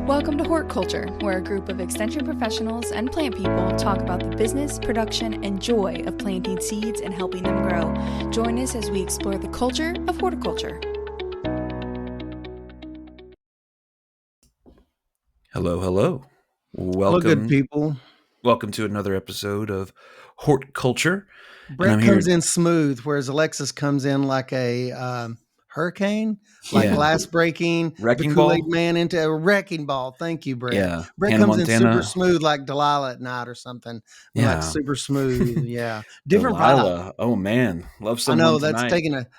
Welcome to Hort Culture, where a group of extension professionals and plant people talk about the business, production, and joy of planting seeds and helping them grow. Join us as we explore the culture of horticulture. Hello, hello. Welcome. Hello, good people. Welcome to another episode of Hort Culture. Brett comes in smooth, whereas Alexis comes in like a hurricane, like glass breaking, wrecking the Kool-Aid man into a wrecking ball. Thank you, Brett. Yeah, Brett Hannah comes Montana. in super smooth, like Delilah at night or something. Yeah, like super smooth. Yeah, different Delilah. Oh man, love someone. I know tonight.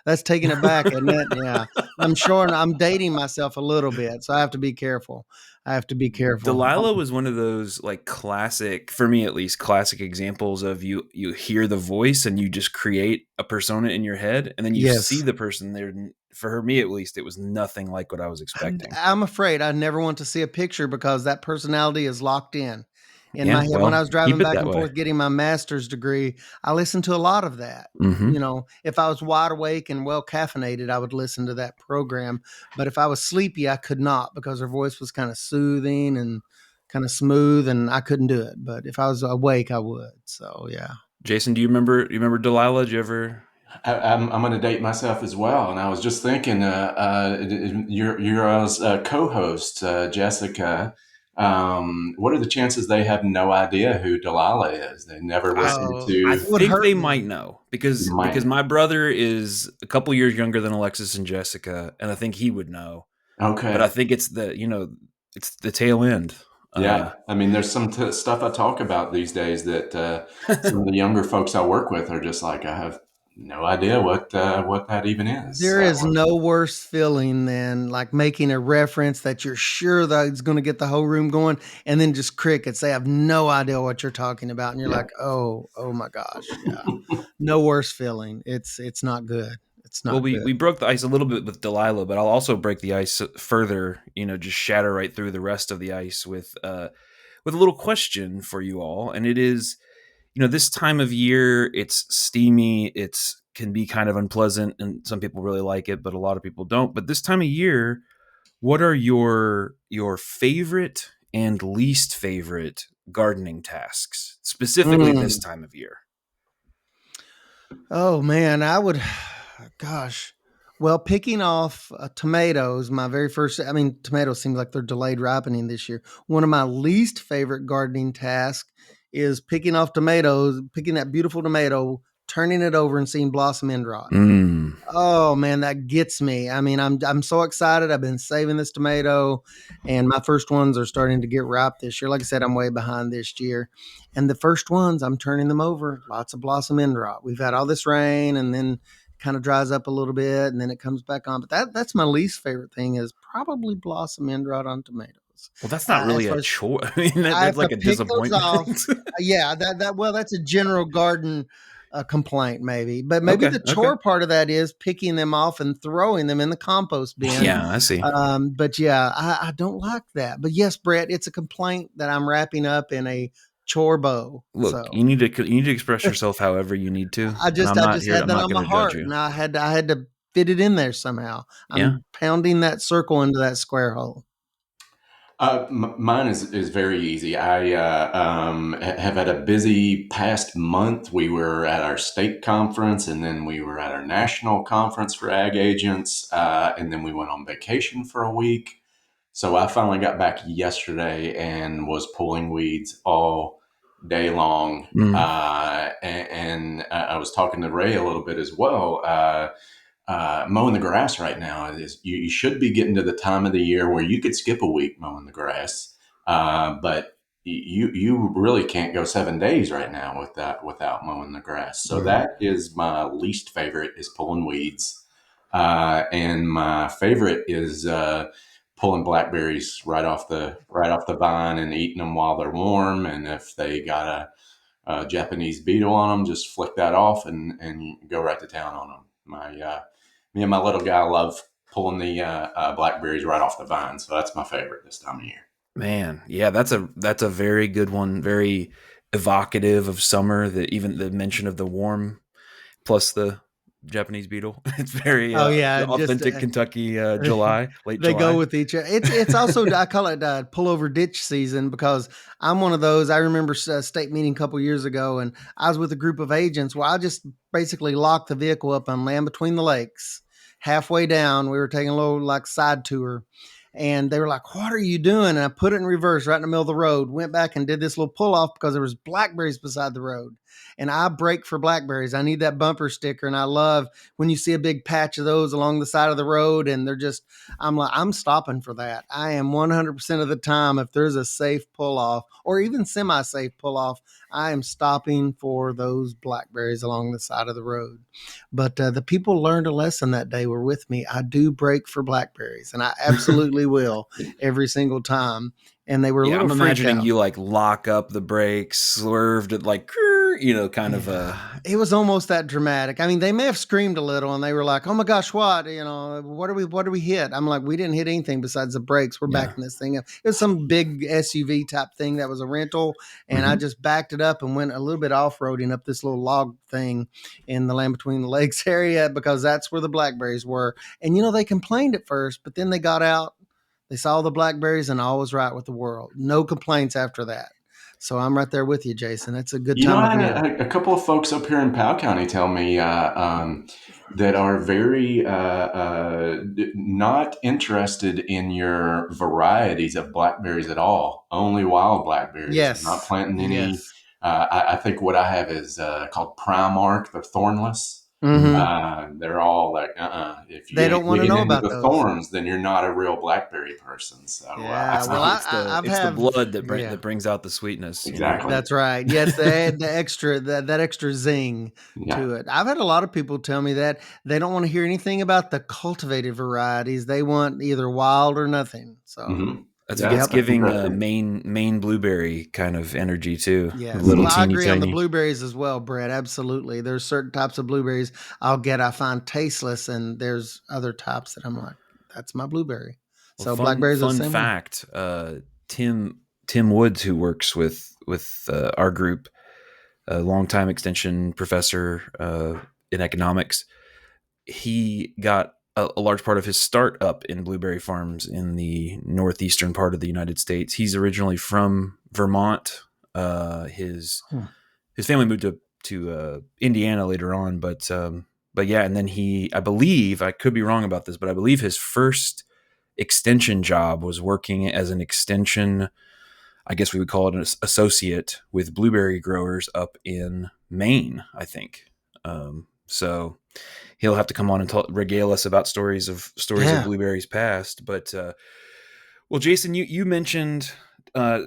that's taking it back, isn't it? Yeah, I'm sure I'm dating myself a little bit, so I have to be careful. Delilah was one of those like classic, for me at least, classic examples of you hear the voice and you just create a persona in your head, and then you see the person there. For me at least, it was nothing like what I was expecting. I'm afraid I never want to see a picture because that personality is locked in my head. When I was driving back and forth getting my master's degree, I listened to a lot of that. Mm-hmm. You know, if I was wide awake and well caffeinated, I would listen to that program. But if I was sleepy, I could not, because her voice was kind of soothing and kind of smooth, and I couldn't do it. But if I was awake, I would. So yeah. Jason, do you remember Delilah? Did you ever? I'm going to date myself as well, and I was just thinking, your co-host Jessica. What are the chances they have no idea who Delilah is? They never listened to. I think they might know because my brother is a couple years younger than Alexis and Jessica, and I think he would know. Okay, but I think it's it's the tail end. Yeah, I mean, there's some stuff I talk about these days that some of the younger folks I work with are just like, I have no idea what that even is. There is no worse feeling than like making a reference that you're sure that it's going to get the whole room going, and then just crickets. They have no idea what you're talking about, and you're like, oh my gosh, yeah. No worse feeling. It's not good. It's not. Well, good. we broke the ice a little bit with Delilah, but I'll also break the ice further. Just shatter right through the rest of the ice with a little question for you all, and it is. This time of year, it's steamy. It's can be kind of unpleasant, and some people really like it, but a lot of people don't. But this time of year, what are your favorite and least favorite gardening tasks, specifically this time of year? Oh man, gosh. Well, picking off tomatoes, my very first, tomatoes seem like they're delayed ripening this year. One of my least favorite gardening tasks is picking off tomatoes, picking that beautiful tomato, turning it over and seeing blossom end rot. Oh man, that gets me. I mean, I'm so excited. I've been saving this tomato, and my first ones are starting to get ripe this year. Like I said, I'm way behind this year. And the first ones, I'm turning them over. Lots of blossom end rot. We've had all this rain, and then kind of dries up a little bit, and then it comes back on. But that's my least favorite thing, is probably blossom end rot on tomatoes. Well, that's not really a chore. I mean, that's like a disappointment. Yeah, that's a general garden complaint, maybe. But maybe the chore part of that is picking them off and throwing them in the compost bin. Yeah, I see. But yeah, I don't like that. But yes, Brett, it's a complaint that I'm wrapping up in a chore bow. Look, you need to express yourself however you need to. I just had that on my heart, and I had to fit it in there somehow. I'm pounding that circle into that square hole. Mine is very easy. I have had a busy past month. We were at our state conference, and then we were at our national conference for ag agents, and then we went on vacation for a week. So I finally got back yesterday and was pulling weeds all day long. And I was talking to Ray a little bit as well. Mowing the grass right now is you should be getting to the time of the year where you could skip a week mowing the grass, but you really can't go 7 days right now without mowing the grass. So that is my least favorite, is pulling weeds, and my favorite is pulling blackberries right off the vine and eating them while they're warm. And if they got a Japanese beetle on them, just flick that off and go right to town on them. Me and my little guy love pulling the blackberries right off the vine. So that's my favorite this time of year. Man, yeah, that's a very good one. Very evocative of summer. Even the mention of the warm, plus the Japanese beetle. It's very Oh yeah, just authentic Kentucky July, late they go July. with each other. It's also I call it pullover ditch season because I'm one of those. I remember a state meeting a couple years ago, and I was with a group of agents where I just basically locked the vehicle up on Land Between the Lakes. Halfway down, we were taking a little like side tour, and they were like, "What are you doing?" And I put it in reverse right in the middle of the road. Went back and did this little pull off because there was blackberries beside the road, and I break for blackberries. I need that bumper sticker, and I love when you see a big patch of those along the side of the road, and they're just, I'm like, I'm stopping for that. I am 100% of the time, if there's a safe pull off or even semi safe pull off, I am stopping for those blackberries along the side of the road. But the people learned a lesson that day were with me. I do break for blackberries, and I absolutely will every single time. And they were a Yeah, little I'm freaked imagining out. you like lock up the brakes, swerved at like, kind of a. It was almost that dramatic. I mean, they may have screamed a little and they were like, "Oh my gosh, what? What do we hit?" I'm like, "We didn't hit anything besides the brakes. We're Yeah. backing this thing up." It was some big SUV type thing that was a rental, and I just backed it up and went a little bit off-roading up this little log thing in the Land Between the Lakes area because that's where the blackberries were. And they complained at first, but then they got out, they saw the blackberries, and all was right with the world. No complaints after that. So I'm right there with you, Jason. It's a good time I of had year. a couple of folks up here in Powell County tell me that are very not interested in your varieties of blackberries at all. Only wild blackberries. They're not Yes. planting any. Yes. I think what I have is called Primark. They're thornless. Mm-hmm. They're all like, if you They ain't don't want to getting know into about the those. thorns, then you're not a real blackberry person. So Yeah. Well, I've It's the have. blood Yeah. that brings out the sweetness. exactly. That's right. Yes, they add the extra that extra zing Yeah. to it. I've had a lot of people tell me that they don't want to hear anything about the cultivated varieties. They want either wild or nothing. So Mm-hmm. That's Yeah, it's yep. that's giving interesting. Maine blueberry kind of energy too. Yes. Little Well, I teeny agree on the tiny. blueberries as well, Brett. Absolutely. There's certain types of blueberries I'll get I find tasteless, and there's other types that I'm like, that's my blueberry. Well, So blackberries are the fun same way. fact. Tim Woods, who works with our group, a longtime extension professor in economics, he got a large part of his start up in blueberry farms in the northeastern part of the United States. He's originally from Vermont. His family moved to Indiana later on, but yeah, and then I believe, I could be wrong about this, but I believe his first extension job was working as an extension, I guess we would call it an associate with blueberry growers up in Maine, I think. So he'll have to come on and regale us about stories of Yeah. blueberries past. But well, Jason, you mentioned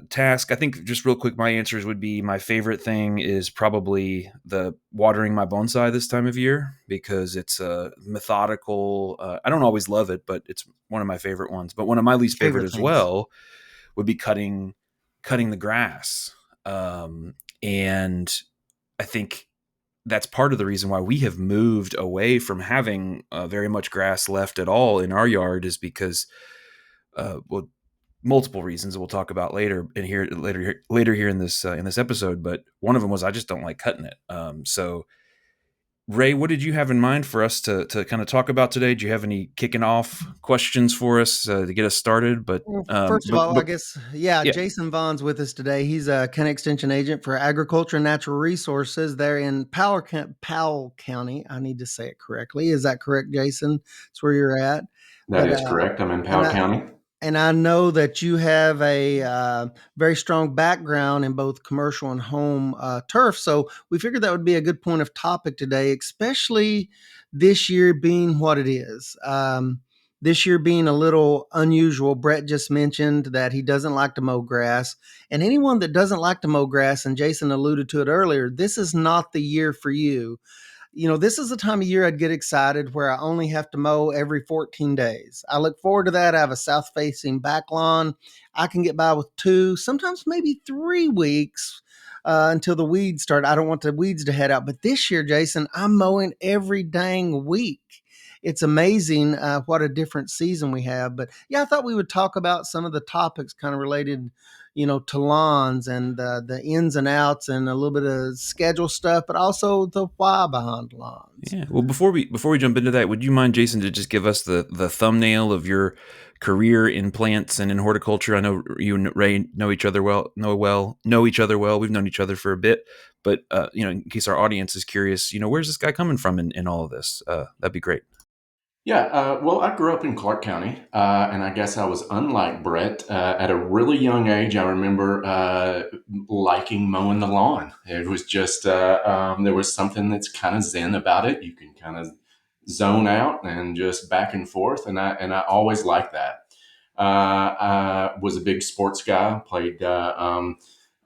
task. I think just real quick, my answers would be, my favorite thing is probably the watering my bonsai this time of year, because it's a methodical. I don't always love it, but it's one of my favorite ones. But one of my least favorite Favorite as things. well would be cutting the grass. And I think that's part of the reason why we have moved away from having very much grass left at all in our yard, is because, well, multiple reasons that we'll talk about later here in this episode. But one of them was I just don't like cutting it. So Ray, what did you have in mind for us to kind of talk about today? Do you have any kicking off questions for us to get us started? But Well, first of all, I but guess, yeah, yeah, Jason Vaughn's with us today. He's a county extension agent for agriculture and natural resources there in Powell County. I need to say it correctly. Is that correct, Jason? That's where you're at. That But is correct. I'm in and Powell I County. and I know that you have a very strong background in both commercial and home turf. So we figured that would be a good point of topic today, especially this year being what it is. This year being a little unusual. Brett just mentioned that he doesn't like to mow grass. And anyone that doesn't like to mow grass, and Jason alluded to it earlier, this is not the year for you. This is the time of year I'd get excited where I only have to mow every 14 days. I look forward to that. I have a south facing back lawn. I can get by with 2, sometimes maybe 3 weeks until the weeds start. I don't want the weeds to head out. But this year, Jason, I'm mowing every dang week. it's amazing what a different season we have. But yeah, I thought we would talk about some of the topics kind of related, to lawns and the ins and outs and a little bit of schedule stuff, but also the why behind lawns. Yeah. Well, before we jump into that, would you mind, Jason, to just give us the thumbnail of your career in plants and in horticulture? I know you and Ray know each other well. Know each other well. We've known each other for a bit, but in case our audience is curious, where's this guy coming from in all of this? That'd be great. Yeah, well, I grew up in Clark County, and I guess I was unlike Brett. At a really young age, I remember liking mowing the lawn. It was just, there was something that's kind of zen about it. You can kind of zone out and just back and forth, and I always liked that. I was a big sports guy, played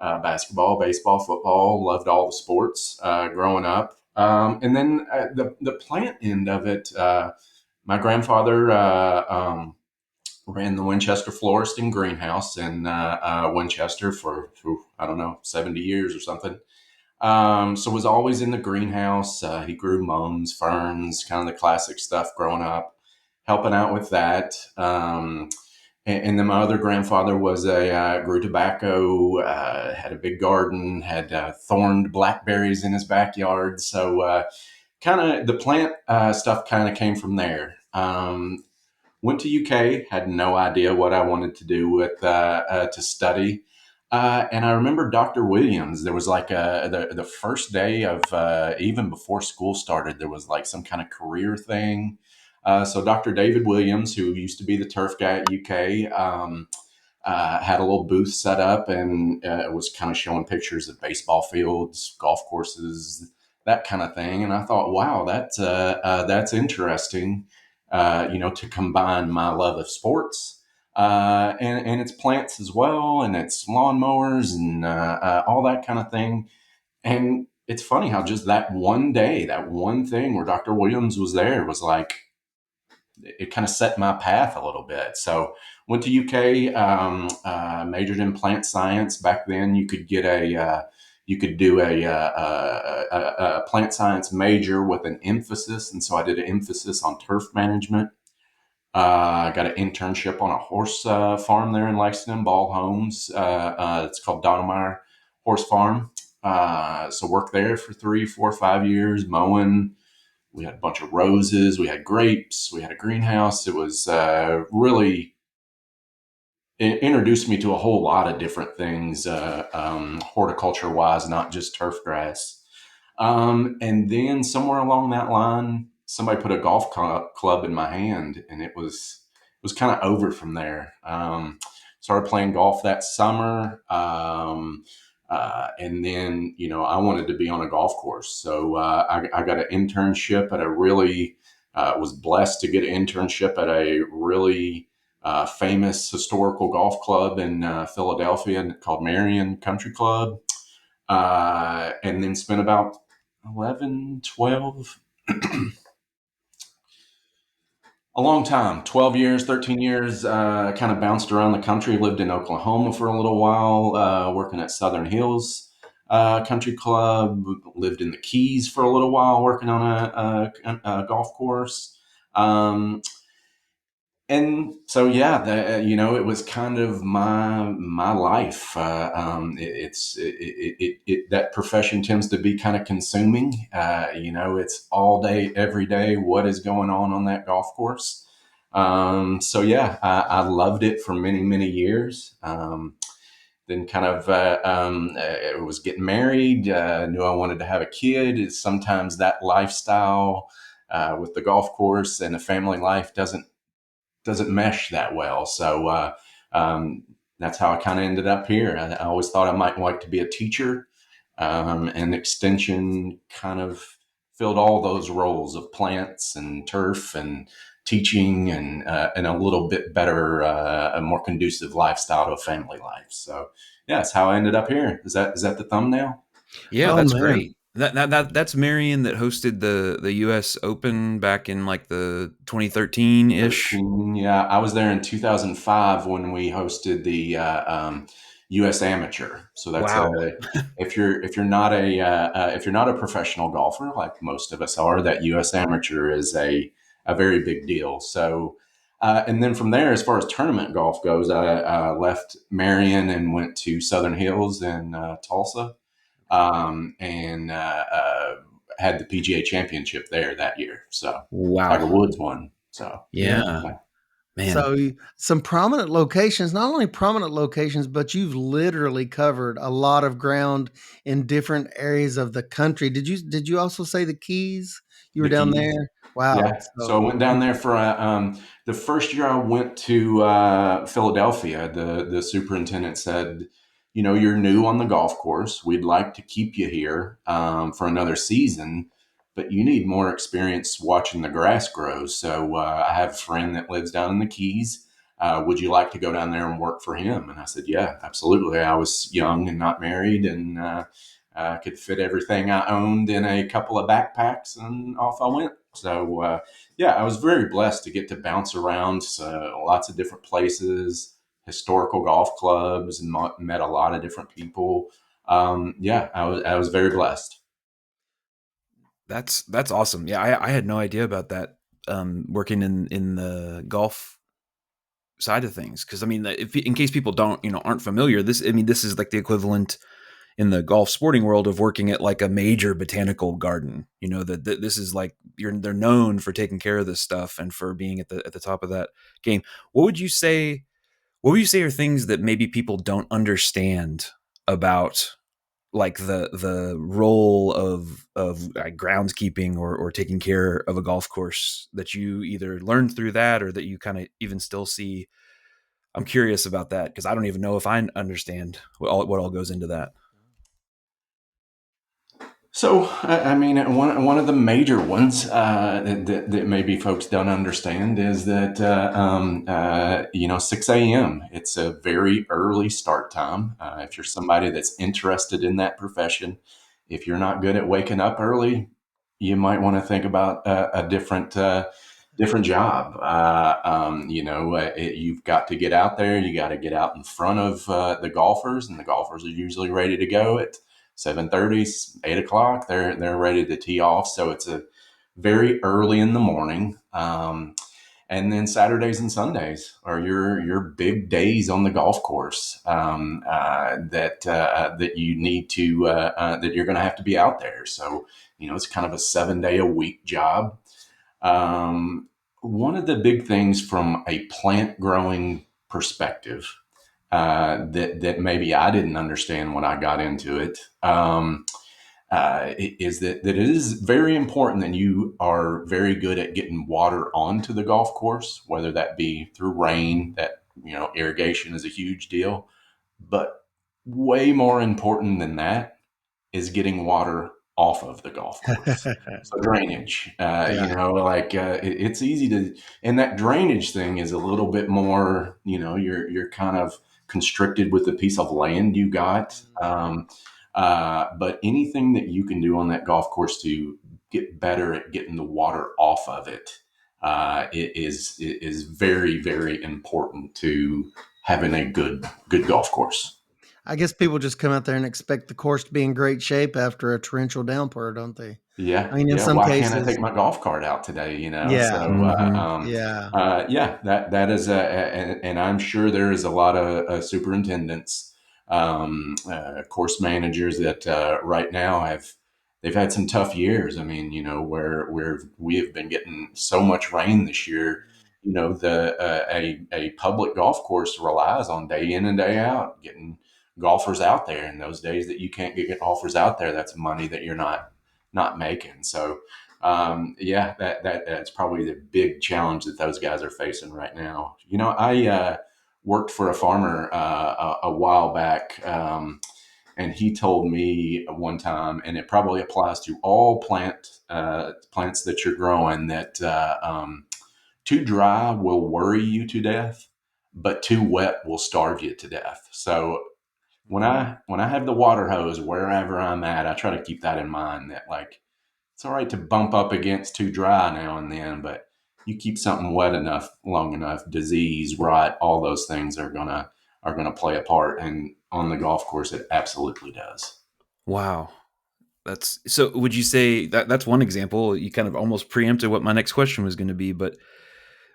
basketball, baseball, football, loved all the sports growing up. And then the plant end of it, my grandfather ran the Winchester Florist and Greenhouse in Winchester for, I don't know, 70 years or something. So was always in the greenhouse. He grew mums, ferns, kind of the classic stuff growing up, helping out with that. And then my other grandfather was grew tobacco, had a big garden, had thorned blackberries in his backyard. So kind of the plant stuff kind of came from there. Went to UK, had no idea what I wanted to do with to study. And I remember Dr. Williams. There was like the first day of even before school started, there was like some kind of career thing. So Dr. David Williams, who used to be the turf guy at UK, had a little booth set up and was kind of showing pictures of baseball fields, golf courses, that kind of thing. And I thought, wow, that's interesting. To combine my love of sports and it's plants as well, and it's lawnmowers and all that kind of thing. And it's funny how just that one day, that one thing where Dr. Williams was there was like, it kind of set my path a little bit. So went to UK, majored in plant science. Back then you could get you could do a plant science major with an emphasis. And so I did an emphasis on turf management. I got an internship on a horse farm there in Lexington, Ball Homes. It's called Donnemeyer Horse Farm. So worked there for 3, 4, 5 years, mowing. We had a bunch of roses. We had grapes. We had a greenhouse. It was really it introduced me to a whole lot of different things, horticulture wise, not just turf grass. And then somewhere along that line, somebody put a club in my hand, and it was kind of over from there. Started playing golf that summer, and then I wanted to be on a golf course, so I got an internship at a really was blessed to get an internship at a really famous historical golf club in Philadelphia called Marion Country Club, and then spent about 11, 12, a long time, 12 years, 13 years, kind of bounced around the country, lived in Oklahoma for a little while, working at Southern Hills Country Club, lived in the Keys for a little while, working on a golf course. And so, yeah, it was kind of my life. That profession tends to be kind of consuming. It's all day, every day. What is going on that golf course? So yeah, I loved it for many, many years. Then kind of was getting married. Knew I wanted to have a kid. Sometimes that lifestyle with the golf course and a family life doesn't mesh that well. So that's how I kind of ended up here. I always thought I might like to be a teacher, and extension kind of filled all those roles of plants and turf and teaching and a little bit better, a more conducive lifestyle to a family life. So yeah, that's how I ended up here. Is that the thumbnail? Yeah, Oh that's man. great. That's Marion that hosted the U.S. Open back in like the 2013 ish. 13, yeah, I was there in 2005 when we hosted the U.S. Amateur. So that's Wow. if you're not a professional golfer like most of us are, that U.S. Amateur is a a very big deal. So, and then from there, as far as tournament golf goes, I left Marion and went to Southern Hills in Tulsa, and had the PGA Championship there that year. So Tiger Wow. Woods won. So Yeah. Yeah, man. So some prominent locations, not only prominent locations, but you've literally covered a lot of ground in different areas of the country. Did you also say the Keys? You were the down Keys. there? Wow. Yeah. So So I went down there for the first year I went to Philadelphia. The superintendent said, you're new on the golf course. We'd like to keep you here for another season, but you need more experience watching the grass grow. So I have a friend that lives down in the Keys. Would you like to go down there and work for him? And I said, yeah, absolutely. I was young and not married, and could fit everything I owned in a couple of backpacks, and off I went. So, yeah, I was very blessed to get to bounce around lots of different places, historical golf clubs, and met a lot of different people. Yeah, I was very blessed. That's awesome. Yeah, I had no idea about that. Working in the golf side of things, because I mean, if in case people aren't familiar, this is like the equivalent in the golf sporting world of working at like a major botanical garden. That this is like they're known for taking care of this stuff and for being at the top of that game. What would you say? What would you say are things that maybe people don't understand about like the role of groundskeeping or taking care of a golf course that you either learned through that or that you kind of even still see? I'm curious about that because I don't even know if I understand what all goes into that. So, I mean, one of the major ones that maybe folks don't understand is that 6 a.m. It's a very early start time. If you're somebody that's interested in that profession, if you're not good at waking up early, you might want to think about a different job. You've got to get out there. You got to get out in front of the golfers, and the golfers are usually ready to go at 7:30, 8 o'clock. They're ready to tee off. So it's a very early in the morning. And then Saturdays and Sundays are your big days on the golf course, that you need to that you're going to have to be out there. So it's kind of a 7 day a week job. One of the big things from a plant growing perspective that maybe I didn't understand when I got into it, is that it is very important that you are very good at getting water onto the golf course, whether that be through rain. That irrigation is a huge deal, but way more important than that is getting water off of the golf course. So drainage, Yeah. it's easy to, and that drainage thing is a little bit more, you're kind of constricted with the piece of land you got. But anything that you can do on that golf course to get better at getting the water off of it, is very, very important to having a good golf course. I guess people just come out there and expect the course to be in great shape after a torrential downpour, don't they? Yeah, I mean, in yeah. some Why can't I cases, take my golf cart out today? yeah, So Mm-hmm. yeah. yeah, that is and I'm sure there is a lot of superintendents, course managers that right now they've had some tough years. I mean, where we have been getting so much rain this year. The a public golf course relies on day in and day out getting golfers out there. And those days that you can't get golfers out there, that's money that you're not making. So, yeah, that's probably the big challenge that those guys are facing right now. I worked for a farmer a while back, and he told me one time, and it probably applies to all plants that you're growing, that too dry will worry you to death, but too wet will starve you to death. So when I have the water hose wherever I'm at, I try to keep that in mind, that like it's all right to bump up against too dry now and then, but you keep something wet enough, long enough, disease, rot, all those things are gonna play a part. And on the golf course, it absolutely does. Wow. That's so. Would you say that that's one example? You kind of almost preempted what my next question was going to be, but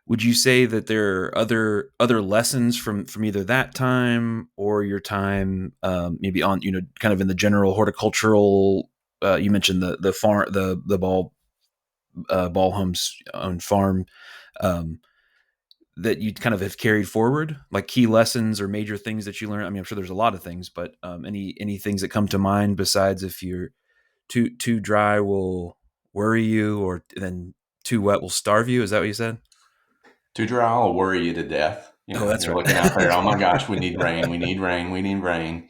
would you say that there are other lessons from either that time or your time, maybe on kind of in the general horticultural? You mentioned the farm, the ball homes on farm, um, that you kind of have carried forward, like key lessons or major things that you learned. I mean, I'm sure there's a lot of things, but any things that come to mind besides if you're too dry will worry you, or then too wet will starve you. Is that what you said? Too dry will worry you to death. Oh, that's You're right. looking out there. That's Oh my right. gosh, we need rain. We need rain. We need rain.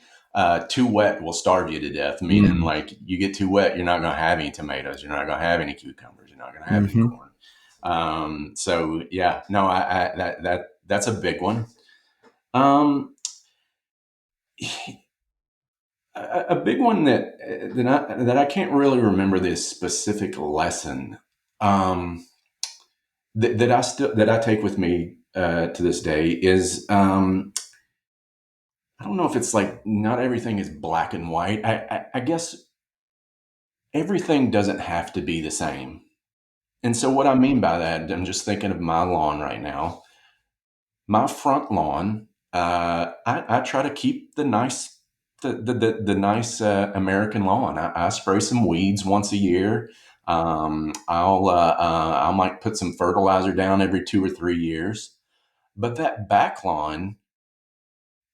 Too wet will starve you to death. Meaning, Mm-hmm. like you get too wet, you're not going to have any tomatoes. You're not going to have any cucumbers. You're not going to have any Mm-hmm. corn. So yeah, no, that's a big one. Um, a big one that I can't really remember this specific lesson. Um, that I take with me to this day is I don't know if it's like not everything is black and white. I guess everything doesn't have to be the same. And so what I mean by that, I'm just thinking of my lawn right now. My front lawn, I try to keep the nice American lawn. I spray some weeds once a year. I might put some fertilizer down every 2 or 3 years. But that back lawn,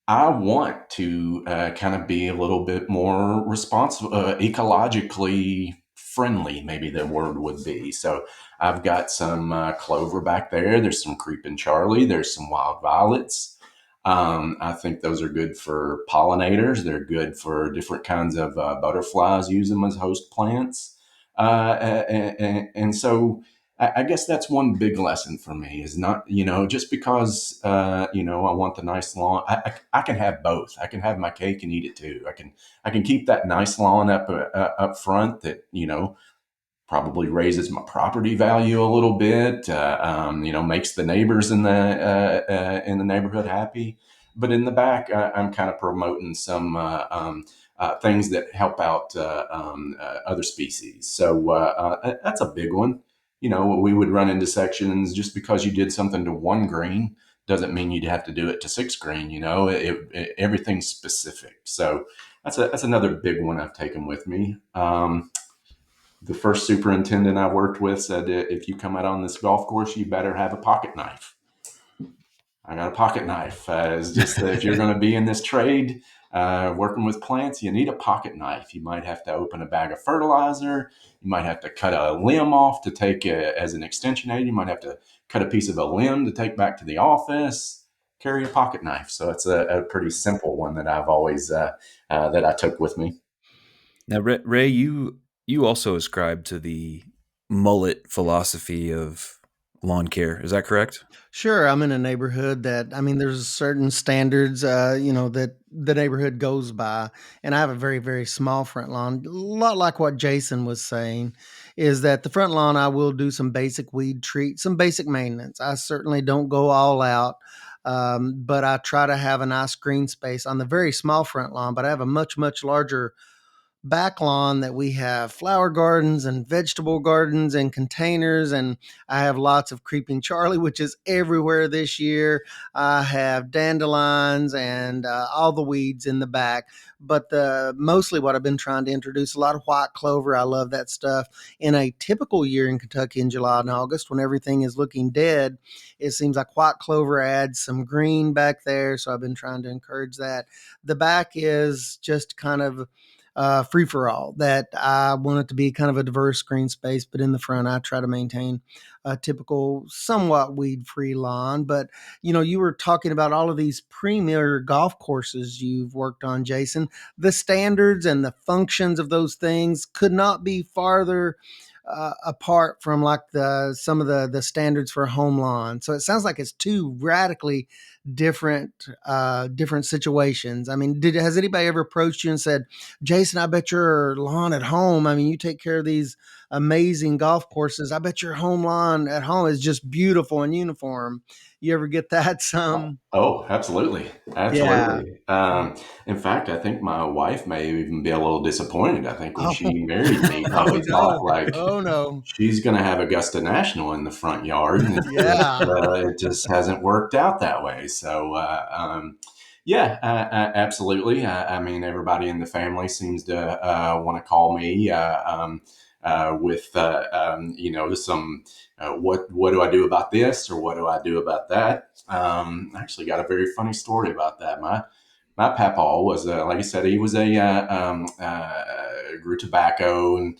I want to kind of be a little bit more responsible, ecologically friendly, maybe the word would be. So I've got some clover back there. There's some creeping Charlie. There's some wild violets. I think those are good for pollinators. They're good for different kinds of butterflies. Use them as host plants. And so I guess that's one big lesson for me is not, just because, I want the nice lawn. I can have both. I can have my cake and eat it too. I can keep that nice lawn up front that, probably raises my property value a little bit, makes the neighbors in the neighborhood happy. But in the back, I'm kind of promoting some things that help out other species. So that's a big one. We would run into sections just because you did something to one green doesn't mean you'd have to do it to six green. Everything's specific. So that's another big one I've taken with me. The first superintendent I worked with said, if you come out on this golf course, you better have a pocket knife. I got a pocket knife. It's just that if you're going to be in this trade, working with plants, you need a pocket knife. You might have to open a bag of fertilizer. You might have to cut a limb off to take as an extension aid. You might have to cut a piece of a limb to take back to the office. Carry a pocket knife. So it's a pretty simple one that I've always that I took with me. Now, Ray, you also ascribe to the mullet philosophy of lawn care. Is that correct? Sure, I'm in a neighborhood that I mean, there's certain standards, that the neighborhood goes by, and I have a very, very small front lawn. A lot like what Jason was saying, is that the front lawn I will do some basic weed treat, some basic maintenance. I certainly don't go all out, but I try to have a nice green space on the very small front lawn. But I have a much, much larger back lawn that we have flower gardens and vegetable gardens and containers, and I have lots of creeping Charlie, which is everywhere this year. I have dandelions and all the weeds in the back, but the mostly what I've been trying to introduce a lot of white clover. I love that stuff. In a typical year in Kentucky in July and August, when everything is looking dead, it seems like white clover adds some green back there, so I've been trying to encourage that. The back is just kind of free for all. That I want it to be kind of a diverse green space, but in the front, I try to maintain a typical, somewhat weed free lawn. But you were talking about all of these premier golf courses you've worked on, Jason. The standards and the functions of those things could not be farther apart from like some of the standards for home lawn. So it sounds like it's two radically different situations. I mean, has anybody ever approached you and said, Jason, I bet your lawn at home, I mean, you take care of these amazing golf courses. I bet your home lawn at home is just beautiful and uniform. You ever get that some? Oh, absolutely. Yeah. Absolutely. In fact, I think my wife may even be a little disappointed. I think when Oh, she married me, oh probably thought no. like Oh no. she's going to have Augusta National in the front yard, and Yeah. it just hasn't worked out that way. So, yeah, absolutely. I mean, everybody in the family seems to want to call me with, some what do I do about this or what do I do about that? I actually got a very funny story about that. My papa was, like I said, he was grew tobacco and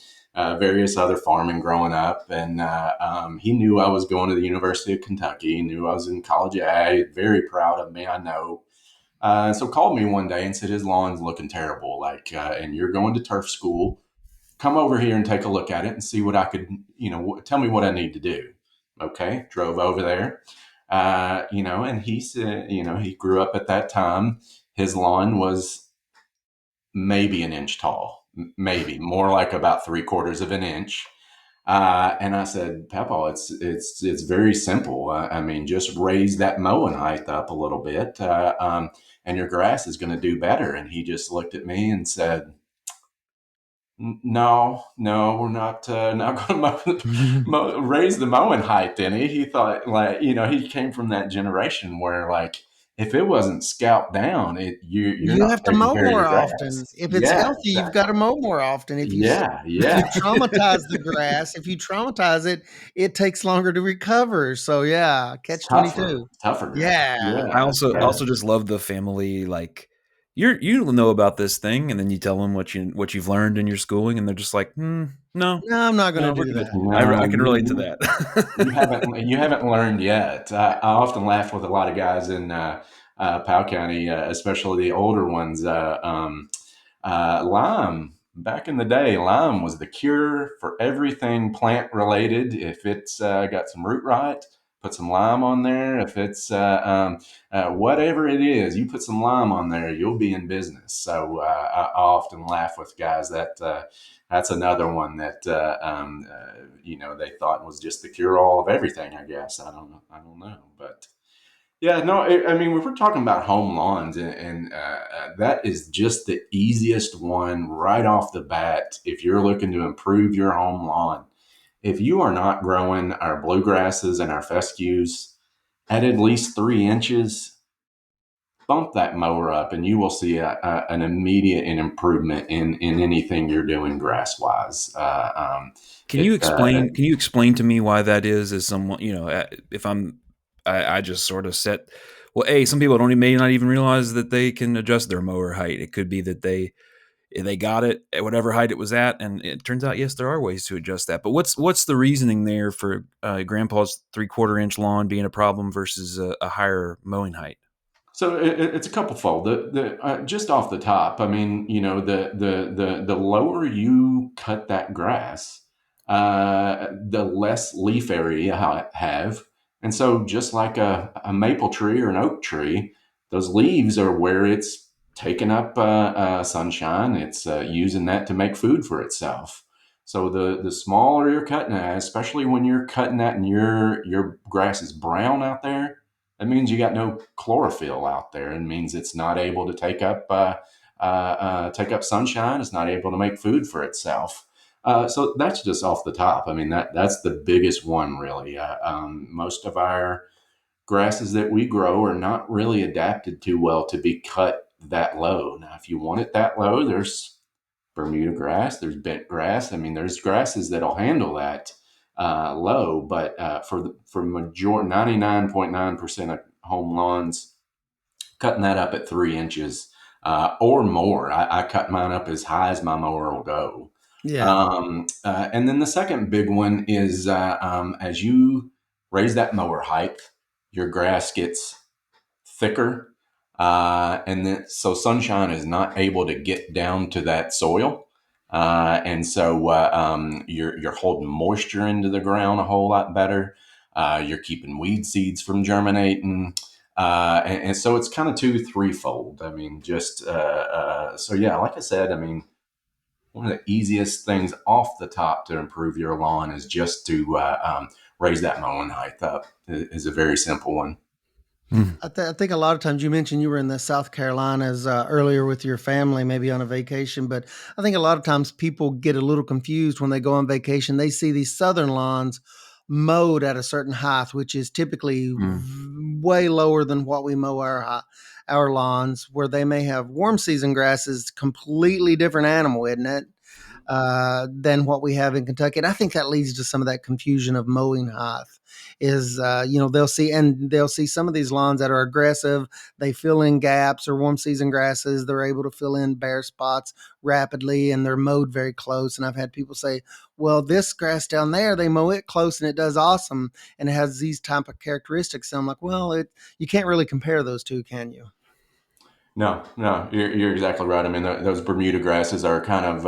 various other farming growing up. And he knew I was going to the University of Kentucky. He knew I was in college ag. Very proud of me, I know. So called me one day and said his lawn's looking terrible. Like, and you're going to turf school. Come over here and take a look at it and see what I could, tell me what I need to do. Okay, drove over there. And he said, he grew up at that time. His lawn was maybe an inch tall, maybe more like about 3/4 of an inch. And I said, Papa, it's very simple. I mean, just raise that mowing height up a little bit, and your grass is going to do better. And he just looked at me and said, No, no, we're not going to raise the mowing height. Any, he thought like he came from that generation where like if it wasn't scalped down, you're You not have to taking mow care of more your often. grass. If it's Yeah, healthy, you've got exactly. to mow more often. Yeah, If you yeah. traumatize the grass, if you traumatize it, it takes longer to recover. So yeah, It's catch tougher, 22. tougher grass. Yeah. I Yeah, also yeah. just love the family like you know about this thing, and then you tell them what you've learned in your schooling, and they're just like, no, No, I'm not no, gonna we're do good. that. No, I can relate to you haven't learned yet. I often laugh with a lot of guys in Powell County, especially the older ones. Lime, back in the day, lime was the cure for everything plant related. If it's got some root rot, put some lime on there. If it's whatever it is, you put some lime on there, you'll be in business. So I often laugh with guys that that's another one that they thought was just the cure all of everything. I guess I don't know, but yeah, no, I mean, if we're talking about home lawns, and that is just the easiest one right off the bat. If you're looking to improve your home lawn, if you are not growing our bluegrasses and our fescues at least 3 inches, bump that mower up, and you will see an immediate improvement in anything you're doing grass wise. Can you It explain? Can you explain to me why that is? As someone, if I just sort of set. Well, some people don't may not even realize that they can adjust their mower height. It could be that they got it at whatever height it was at, and it turns out yes, there are ways to adjust that. But what's the reasoning there for Grandpa's 3/4 inch lawn being a problem versus a higher mowing height? So it's a couple fold. Just off the top, I mean, the lower you cut that grass, the less leaf area you have, and so just like a maple tree or an oak tree, those leaves are where it's taking up sunshine. It's using that to make food for itself. So the smaller you're cutting it, especially when you're cutting that and your grass is brown out there, that means you got no chlorophyll out there. It means it's not able to take up sunshine. It's not able to make food for itself. So that's just off the top. I mean that's the biggest one really. Most of our grasses that we grow are not really adapted too well to be cut that low. Now, if you want it that low, there's Bermuda grass, there's bent grass. I mean, there's grasses that'll handle that low, but for 99.9% of home lawns, cutting that up at 3 inches or more. I cut mine up as high as my mower will go. Yeah. And then the second big one is as you raise that mower height, your grass gets thicker, and then so sunshine is not able to get down to that soil, and so you're holding moisture into the ground a whole lot better. You're keeping weed seeds from germinating, and so it's kind of threefold. I mean, just so yeah, like I said, I mean, one of the easiest things off the top to improve your lawn is just to raise that mowing height up. Is a very simple one. Mm. I think a lot of times you mentioned you were in the South Carolinas earlier with your family, maybe on a vacation, but I think a lot of times people get a little confused when they go on vacation. They see these southern lawns mowed at a certain height, which is typically Mm. way lower than what we mow our lawns, where they may have warm season grasses, completely different animal, isn't it? Than what we have in Kentucky. And I think that leads to some of that confusion of mowing height. Is they'll see some of these lawns that are aggressive. They fill in gaps, or warm season grasses. They're able to fill in bare spots rapidly, and they're mowed very close. And I've had people say, "Well, this grass down there, they mow it close, and it does awesome, and it has these type of characteristics." And I'm like, "Well, you can't really compare those two, can you?" No, no, you're exactly right. I mean, those Bermuda grasses are kind of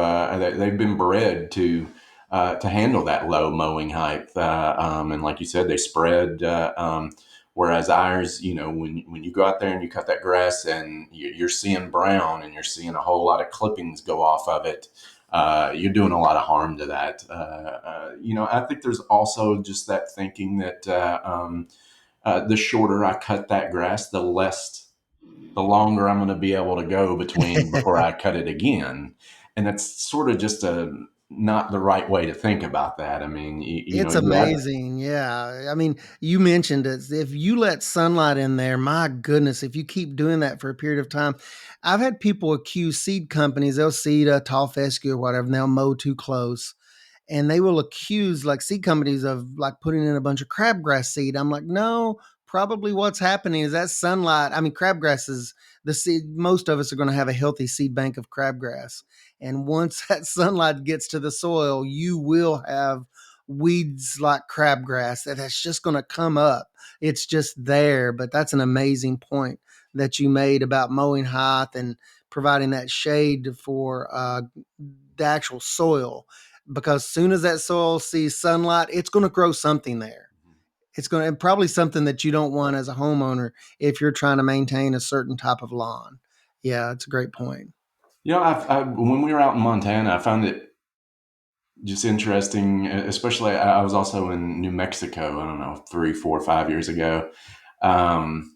they've been bred to handle that low mowing height, and like you said, they spread. Whereas ours, when you go out there and you cut that grass and you're seeing brown and you're seeing a whole lot of clippings go off of it, you're doing a lot of harm to that. I think there's also just that thinking that the shorter I cut that grass, the longer I'm going to be able to go between before I cut it again. And that's sort of just not the right way to think about that. I mean, It's you have, amazing. Yeah. I mean, you mentioned it. If you let sunlight in there, my goodness, if you keep doing that for a period of time, I've had people accuse seed companies, they'll seed a tall fescue or whatever, and they'll mow too close. And they will accuse like seed companies of like putting in a bunch of crabgrass seed. I'm like, no, probably what's happening is that sunlight. I mean, crabgrass is the seed. Most of us are going to have a healthy seed bank of crabgrass. And once that sunlight gets to the soil, you will have weeds like crabgrass that's just going to come up. It's just there. But that's an amazing point that you made about mowing height and providing that shade for the actual soil, because soon as that soil sees sunlight, it's going to grow something there. It's going to, and probably something that you don't want as a homeowner if you're trying to maintain a certain type of lawn. Yeah, it's a great point. when we were out in Montana, I found it just interesting, especially I was also in New Mexico, I don't know, 3, 4, 5 years ago. Um,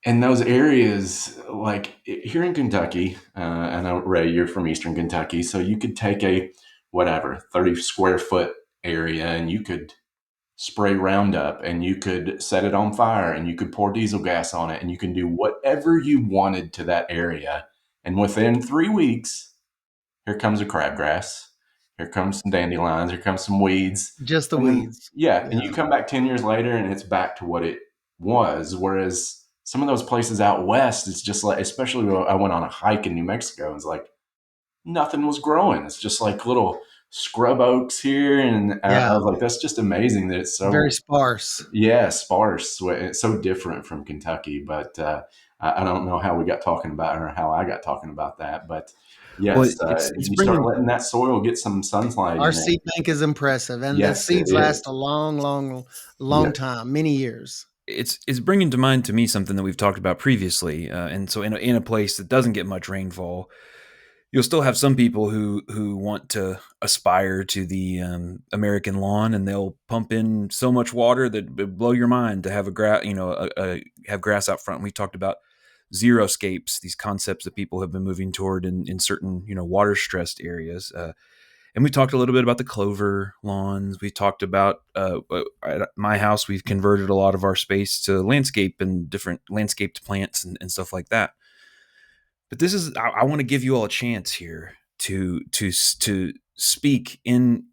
in those areas, like here in Kentucky, I know Ray, you're from Eastern Kentucky, so you could take a whatever 30 square foot area and you could spray Roundup and you could set it on fire and you could pour diesel gas on it and you can do whatever you wanted to that area. And within 3 weeks, here comes a crabgrass, here comes some dandelions, here comes some weeds. Just the And then, weeds. yeah, and Yeah. you come back 10 years later and it's back to what it was. Whereas some of those places out west, it's just like, especially when I went on a hike in New Mexico, and it's like nothing was growing. It's just like little scrub oaks here. And I Yeah. was like, that's just amazing that it's Very so, sparse. yeah, sparse. It's so different from Kentucky. But I don't know how we got talking about, or how I got talking about that. But Well, yes, it's you start bringing letting that soil get some sunlight Our in it. seed bank is impressive, and the Yes, it seeds last is. a long, long, long Yes. time, many years. it's bringing to mind to me something that we've talked about previously, and so in a place that doesn't get much rainfall, you'll still have some people who want to aspire to the American lawn, and they'll pump in so much water that it would blow your mind to have have grass out front. We talked about xeriscapes, these concepts that people have been moving toward in certain water stressed areas. And we talked a little bit about the clover lawns. We talked about at my house, we've converted a lot of our space to landscape and different landscaped plants and stuff like that. But this is I want to give you all a chance here to speak in,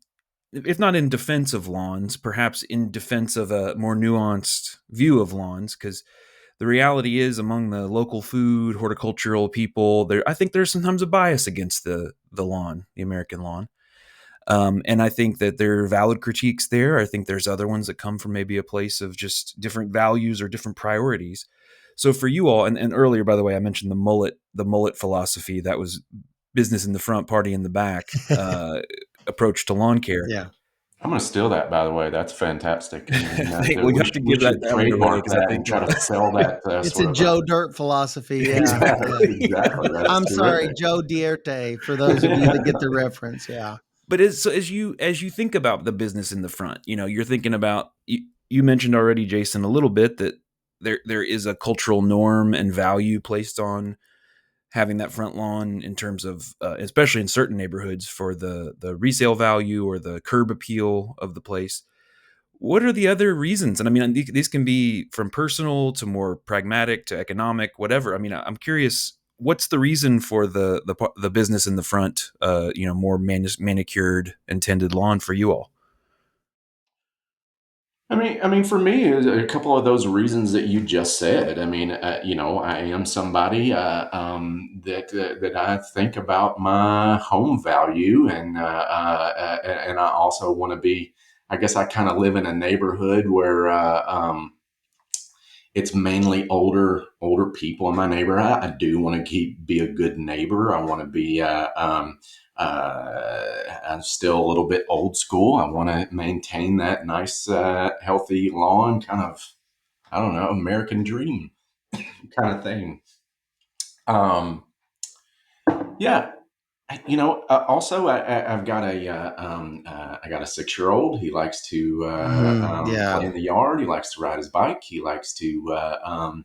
if not in defense of lawns, perhaps in defense of a more nuanced view of lawns, because the reality is among the local food horticultural people, there I think there's sometimes a bias against the lawn, the American lawn. And I think that there are valid critiques there. I think there's other ones that come from maybe a place of just different values or different priorities. So for you all, and earlier, by the way, I mentioned the mullet philosophy. That was business in the front, party in the back approach to lawn care. Yeah. I'm going to steal that, by the way. That's fantastic. And Well, you have to we give should that one away trademark because I that and think try to sell that It's sort a of Joe Dirt philosophy. Yeah. Yeah. exactly, exactly. That's I'm sorry, terrific. Joe Dierte, for those of you that get the reference. Yeah. But as you think about the business in the front, you're thinking about you mentioned already, Jason, a little bit that there is a cultural norm and value placed on having that front lawn in terms of, especially in certain neighborhoods, for the resale value or the curb appeal of the place. What are the other reasons? And I mean, these can be from personal to more pragmatic to economic, whatever. I mean, I'm curious, what's the reason for the business in the front, more manicured and tended lawn for you all? For me, a couple of those reasons that you just said. I am somebody that I think about my home value, and I also want to be. I guess I kind of live in a neighborhood where it's mainly older people in my neighborhood. I do want to be a good neighbor. I want to be I'm still a little bit old school. I want to maintain that nice healthy lawn, kind of, I don't know, American dream kind of thing. um yeah. Also, I've got I got a 6-year-old. He likes to Yeah. play in the yard. He likes to ride his bike. He likes to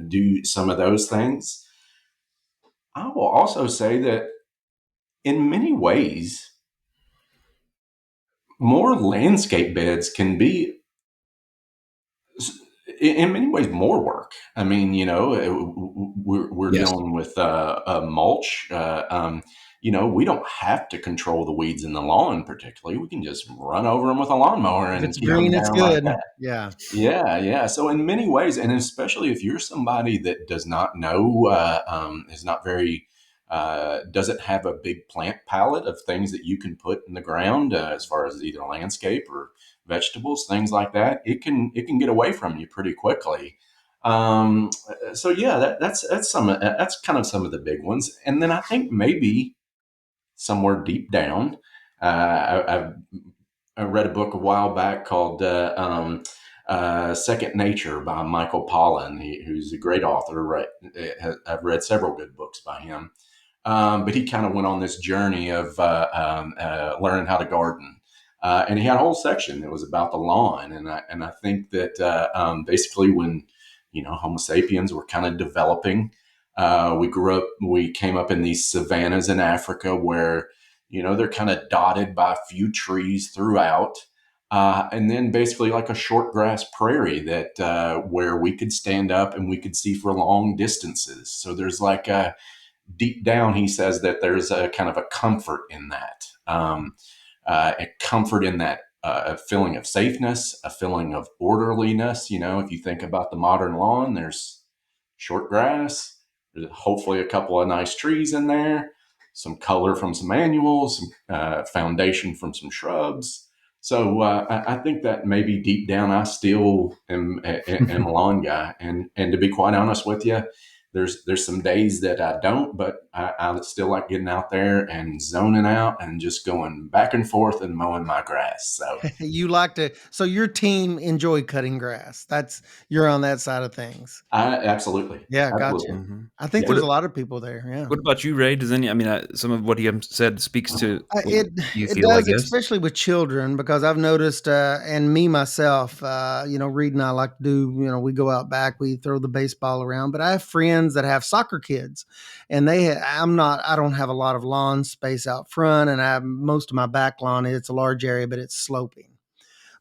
do some of those things. I will also say that in many ways, more landscape beds can be, in many ways, more work. We're Yes. dealing with mulch. We don't have to control the weeds in the lawn particularly. We can just run over them with a lawnmower If and it's keep them green, it's down like good. that. Yeah. Yeah, yeah. So in many ways, and especially if you're somebody that does not know, is not very, doesn't have a big plant palette of things that you can put in the ground, as far as either landscape or vegetables, things like that, it can get away from you pretty quickly. Um, so yeah, that's kind of some of the big ones, and then I think maybe somewhere deep down, I read a book a while back called Second Nature by Michael Pollan, who's a great author. Right, I've read several good books by him. But he kind of went on this journey of learning how to garden. And he had a whole section that was about the lawn. And I think that basically when, Homo sapiens were kind of developing, we came up in these savannas in Africa where, they're kind of dotted by a few trees throughout. And then basically like a short grass prairie that where we could stand up and we could see for long distances. So there's like deep down, he says that there's a kind of a comfort in that, a comfort in that, a feeling of safeness, a feeling of orderliness. If you think about the modern lawn, there's short grass, there's hopefully a couple of nice trees in there, some color from some annuals, some foundation from some shrubs. So I think that maybe deep down, I still am a lawn guy, and to be quite honest with you, there's some days that I don't, but I still like getting out there and zoning out and just going back and forth and mowing my grass. So You like to, so your team enjoy cutting grass. You're on that side of things. I absolutely, Yeah, gotcha. absolutely, Hmm. I think yeah. there's a lot of people there. Yeah. What about you, Ray? Does some of what he said speaks to what It you it feel, I does, guess? especially with children, because I've noticed, and me myself, Reed and I like to do, we go out back, we throw the baseball around, but I have friends that have soccer kids, and I don't have a lot of lawn space out front, and most of my back lawn, it's a large area, but it's sloping.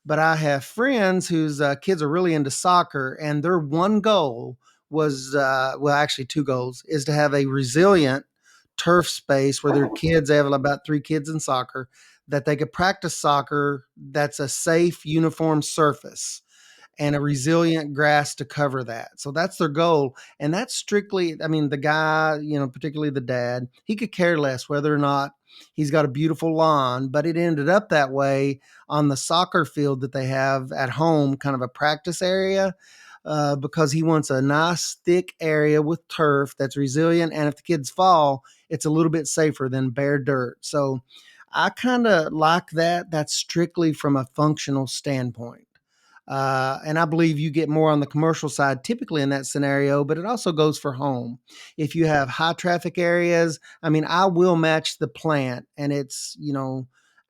But I have friends whose kids are really into soccer, and their one goal was, well, actually two goals, is to have a resilient turf space where their kids, they have about 3 kids in soccer, that they could practice soccer that's a safe, uniform surface and a resilient grass to cover that. So that's their goal. And that's strictly, I mean, the guy, particularly the dad, he could care less whether or not he's got a beautiful lawn, but it ended up that way on the soccer field that they have at home, kind of a practice area. Because he wants a nice thick area with turf that's resilient, and if the kids fall, it's a little bit safer than bare dirt. So I kind of like that. That's strictly from a functional standpoint. And I believe you get more on the commercial side typically in that scenario, but it also goes for home. If you have high traffic areas, I mean, I will match the plant and its,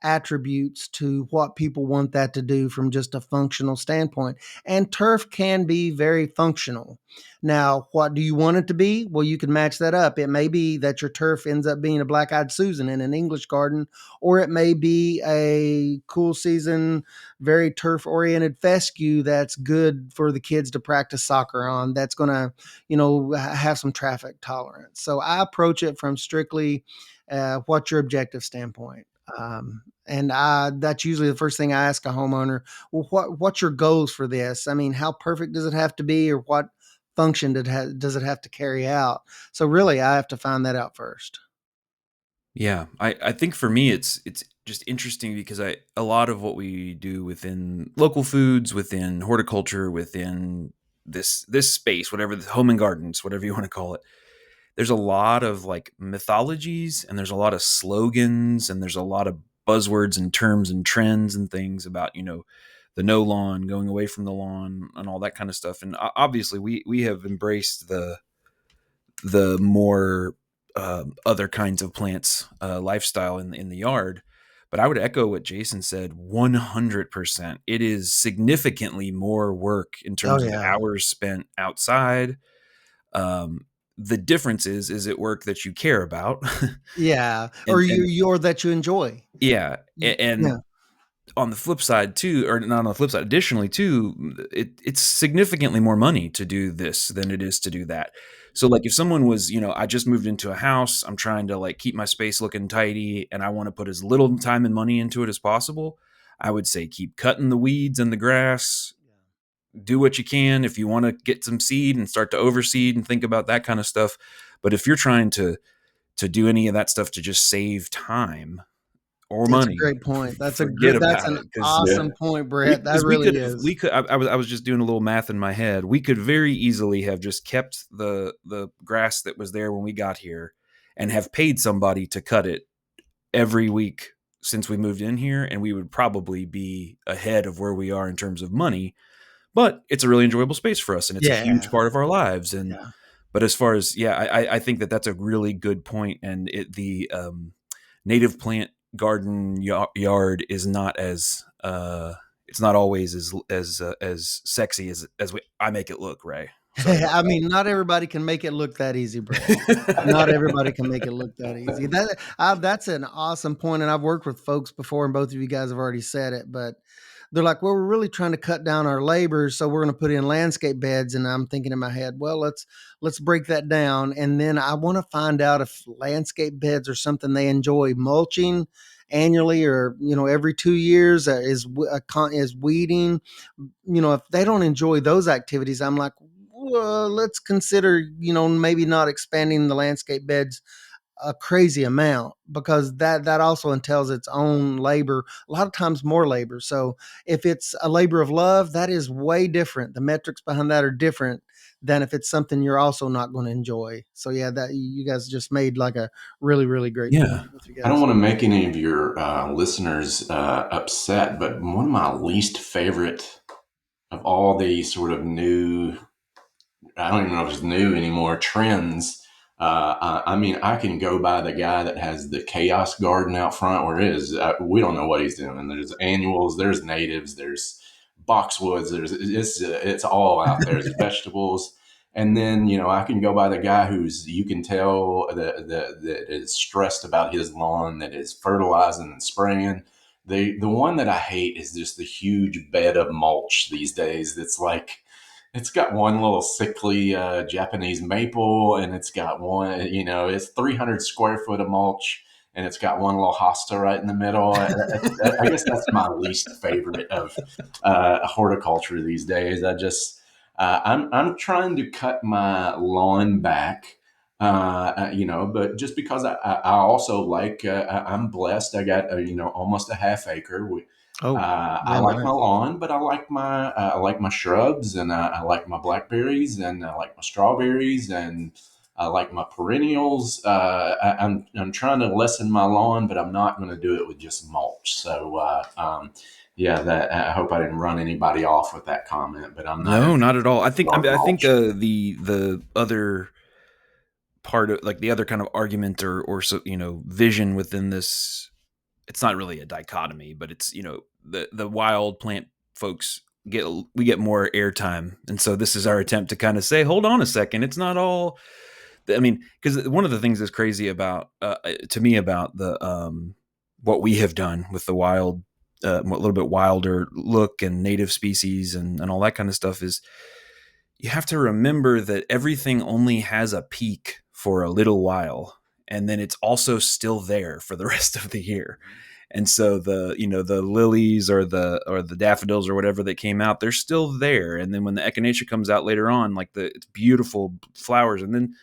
attributes to what people want that to do from just a functional standpoint. And turf can be very functional. Now, what do you want it to be? Well, you can match that up. It may be that your turf ends up being a black eyed Susan in an English garden, or it may be a cool season very turf oriented fescue that's good for the kids to practice soccer on, that's going to have some traffic tolerance. So I approach it from strictly what's your objective standpoint. And that's usually the first thing I ask a homeowner. Well, what's your goals for this? I mean, how perfect does it have to be, or what function does it have to carry out? So really, I have to find that out first. Yeah, I think for me it's just interesting because a lot of what we do within local foods, within horticulture, within this space, whatever the home and gardens, whatever you want to call it, there's a lot of like mythologies and there's a lot of slogans and there's a lot of buzzwords and terms and trends and things about, the no lawn, going away from the lawn and all that kind of stuff. And obviously we have embraced the more other kinds of plants lifestyle in the yard. But I would echo what Jason said 100%. It is significantly more work in Oh terms of yeah, hours spent outside. The difference is it work that you care about? yeah, or and or that you enjoy. yeah, Yeah, and on the flip side too, or not on the flip side, additionally too, it's significantly more money to do this than it is to do that. So like if someone was, I just moved into a house, I'm trying to like keep my space looking tidy and I want to put as little time and money into it as possible, I would say keep cutting the weeds and the grass, do what you can if you want to get some seed and start to overseed and think about that kind of stuff. But if you're trying to do any of that stuff to just save time or that's a money, great point. forget That's about an it because Yeah. awesome point, we Brett. That because we really could have is. we could I was just doing a little math in my head. We could very easily have just kept the grass that was there when we got here and have paid somebody to cut it every week since we moved in here, and we would probably be ahead of where we are in terms of money. But it's a really enjoyable space for us and it's a huge Yeah, part of our lives. And yeah. but as far as, yeah, I think that's a really good point. And the native plant garden yard is not as it's not always as sexy as I make it look, Ray. Sorry about I mean, not everybody can make it look that easy, Brett. Not that. everybody can make it look that easy. That's an awesome point, and I've worked with folks before, and both of you guys have already said it, but they're like, "Well, we're really trying to cut down our labor, so we're going to put in landscape beds." And I'm thinking in my head, "Well, let's break that down." And then I want to find out if landscape beds are something they enjoy. Mulching annually, or every 2 years, is weeding. If they don't enjoy those activities, I'm like, well, let's consider, maybe not expanding the landscape beds a crazy amount, because that also entails its own labor, a lot of times more labor. So if it's a labor of love, that is way different. The metrics behind that are different than if it's something you're also not going to enjoy. So yeah, that you guys just made like a really, really great Yeah. point with you I don't guys. want to make any of your listeners upset, but one of my least favorite of all the sort of new, I don't even know if it's new anymore, trends. I mean, I can go by the guy that has the chaos garden out front where it is. We don't know what he's doing. There's annuals, there's natives, there's boxwoods, it's all out there. There's vegetables. And then, I can go by the guy who's, you can tell that is stressed about his lawn, that is fertilizing and spraying. The one that I hate is just the huge bed of mulch these days. That's like, it's got one little sickly Japanese maple, and it's got one, it's 300 square foot of mulch, and it's got one little hosta right in the middle. I guess that's my least favorite of horticulture these days. I'm trying to cut my lawn back. But just because I also like, I'm blessed. I got, almost a half acre. Oh, I yeah, like my nice. lawn, but I like my shrubs, and I like my blackberries, and I like my strawberries, and like my perennials, I'm trying to lessen my lawn, but I'm not going to do it with just mulch. So yeah, that I hope I didn't run anybody off with that comment, but I'm not No, not at interested all. in yard I think mulch. the other part of, like, the other kind of argument or so, vision within this, it's not really a dichotomy, but it's, the wild plant folks we get more airtime, and so this is our attempt to kind of say, hold on a second, it's not all. I mean, because one of the things that's crazy about to me about the what we have done with the wild, a little bit wilder look and native species and all that kind of stuff is, you have to remember that everything only has a peak for a little while, and then it's also still there for the rest of the year. And so the lilies or the daffodils or whatever that came out, they're still there. And then when the echinacea comes out later on, like it's beautiful flowers, and then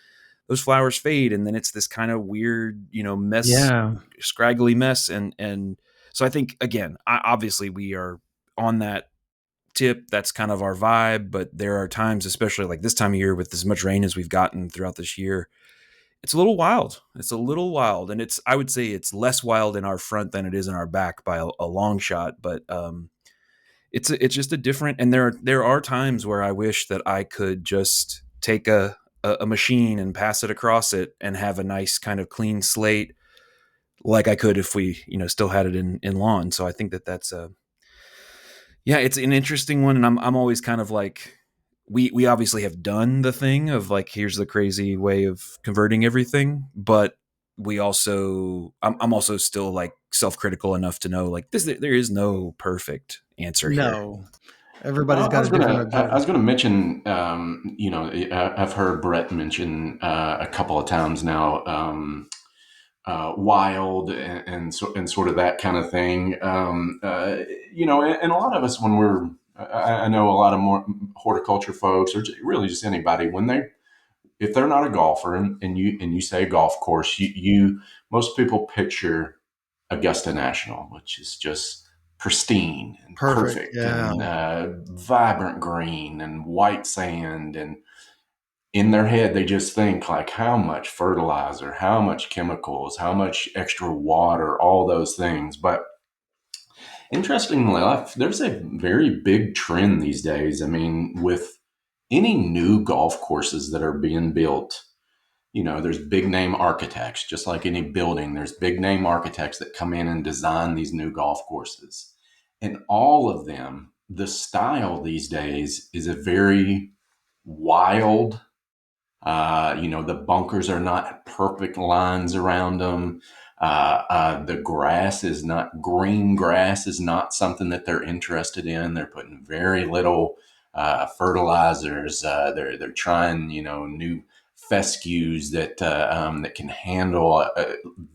those flowers fade, and then it's this kind of weird, mess, Yeah. scraggly mess. And so I think, again, obviously we are on that tip. That's kind of our vibe, but there are times, especially like this time of year with as much rain as we've gotten throughout this year, it's a little wild. It's a little wild, and I would say it's less wild in our front than it is in our back by a long shot. But it's just a different. And there are times where I wish that I could just take a machine and pass it across it and have a nice kind of clean slate, like I could if we still had it in lawn. So I think that's a yeah, it's an interesting one, and I'm always kind of like, we obviously have done the thing of like, here's the crazy way of converting everything, but I'm also still like self-critical enough to know, like, there is no perfect answer here. No. Everybody's got a different I objective. was gonna mention, I've heard Brett mention a couple of times now, wild and sort of that kind of thing. And a lot of us, when I know a lot of more horticulture folks, or really just anybody, if they're not a golfer and you say golf course, you most people picture Augusta National, which is just pristine and Perfect. perfect Yeah. and vibrant green and white sand. And in their head, they just think like how much fertilizer, how much chemicals, how much extra water, all those things. But interestingly enough, there's a very big trend these days. I mean, with any new golf courses that are being built, there's big name architects, just like any building, there's big name architects that come in and design these new golf courses. And all of them, the style these days is a very wild, the bunkers are not perfect lines around them. The grass is not green grass is not something that they're interested in. They're putting very little fertilizers. They're trying new fescues that can handle